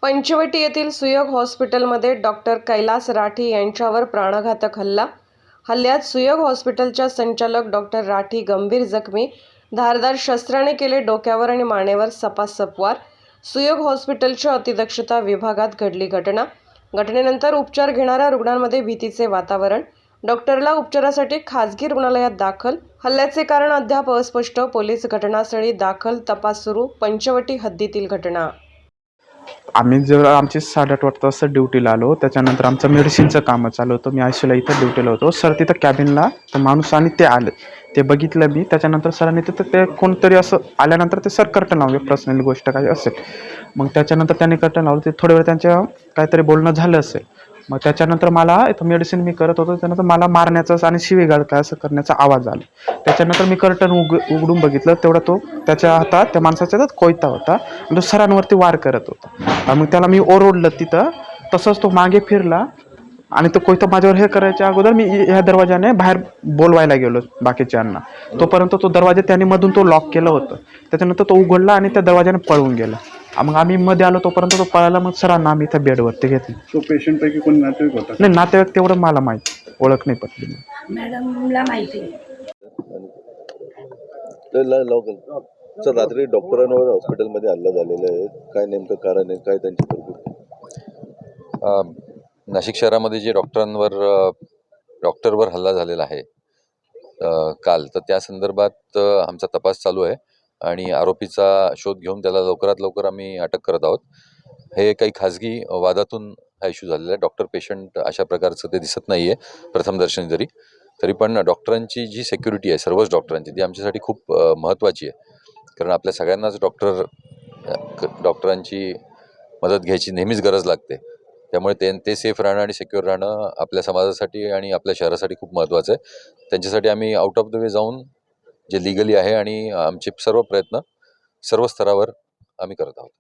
पंचवटी येथील सुयोग हॉस्पिटलमध्ये डॉक्टर कैलास राठी यांच्यावर प्राणघातक हल्ला. हल्ल्यात सुयोग हॉस्पिटलच्या संचालक डॉक्टर राठी गंभीर जखमी. धारदार शस्त्राने केले डोक्यावर आणि मानेवर सपासप वार. सुयोग हॉस्पिटलच्या अतिदक्षता विभागात घडली घटना. घटनेनंतर उपचार घेणाऱ्या रुग्णांमध्ये भीतीचे वातावरण. डॉक्टरला उपचारासाठी खासगी रुग्णालयात दाखल. हल्ल्याचे कारण अद्याप अस्पष्ट. पोलीस घटनास्थळी दाखल. तपास सुरू. पंचवटी हद्दीतील घटना. आम्ही जेव्हा आमची 8:30 वाजता ड्युटीला आलो, त्याच्यानंतर आमचं मेडिसिनचं कामं चालू होतं. मी आयसीयूला इथं ड्युटीला होतो. सर तिथं कॅबिनला तो माणूस आणि ते आले, ते बघितलं मी. त्याच्यानंतर सरांनी तिथं ते कोणतरी असं आल्यानंतर ते सर कर्टन लावले, पर्सनली गोष्ट काय असेल. मग त्याच्यानंतर त्यांनी कर्टन लावलं. ते थोड्या वेळ त्यांच्या काहीतरी बोलणं झालं असेल. मग त्याच्यानंतर मला इथं मेडिसिन मी करत होतो, त्यानंतर मला मारण्याचाच आणि शिवीगाळ काय असं करण्याचा आवाज आला. त्याच्यानंतर मी कर्टन उघडून बघितलं, तेवढा तो त्याच्या हातात त्या माणसाच्या हातात कोयता होता आणि तो सरांवरती वार करत होता. मग त्याला मी ओरडलं तिथं. तसंच तो मागे फिरला आणि तो कोयता माझ्यावर हे करायच्या अगोदर मी ह्या दरवाजाने बाहेर बोलवायला गेलो बाकीच्यांना. तोपर्यंत तो दरवाजा त्याने मधून तो लॉक केलं होतं. त्याच्यानंतर तो उघडला आणि त्या दरवाजाने पळून गेला. मग आम्ही मध्ये आलो, तोपर्यंत तो पळाला. मग सरांना आम्ही इथं बेडवरती घेतलं. तो पेशंटपैकी कोणी नातेवाईक होता? नाही, नातेवाईक तेवढं मला माहिती, ओळख नाही पटली. मॅडमला माहिती आहे. सर, रात्री डॉक्टरांवर हॉस्पिटलमध्ये हल्ला झालेला आहे. काय नेमकं कारण आहे, काय त्यांची प्रकृती? नाशिक शहरामध्ये जे डॉक्टरवर हल्ला झालेला आहे काल, तर त्या संदर्भात आमचा तपास चालू आहे आणि आरोपीचा शोध घेऊन त्याला लवकरात लवकर आम्ही अटक करत आहोत. हे काही खाजगी वादातून हा इश्यू झालेला आहे. डॉक्टर पेशंट अशा प्रकारचं ते दिसत नाही आहे प्रथमदर्शनी तरी पण डॉक्टरांची जी सिक्युरिटी आहे सर्वच डॉक्टरांची, ती आमच्यासाठी खूप महत्त्वाची आहे. कारण आपल्या सगळ्यांनाच डॉक्टरांची मदत घ्यायची नेहमीच गरज लागते. त्यामुळे ते सेफ राहणं आणि सिक्युअर राहणं आपल्या समाजासाठी आणि आपल्या शहरासाठी खूप महत्त्वाचं आहे. त्यांच्यासाठी आम्ही आउट ऑफ द वे जाऊन जे लिगली आहे आणि आमचे सर्व प्रयत्न सर्व स्तरावर आम्ही करत आहोत.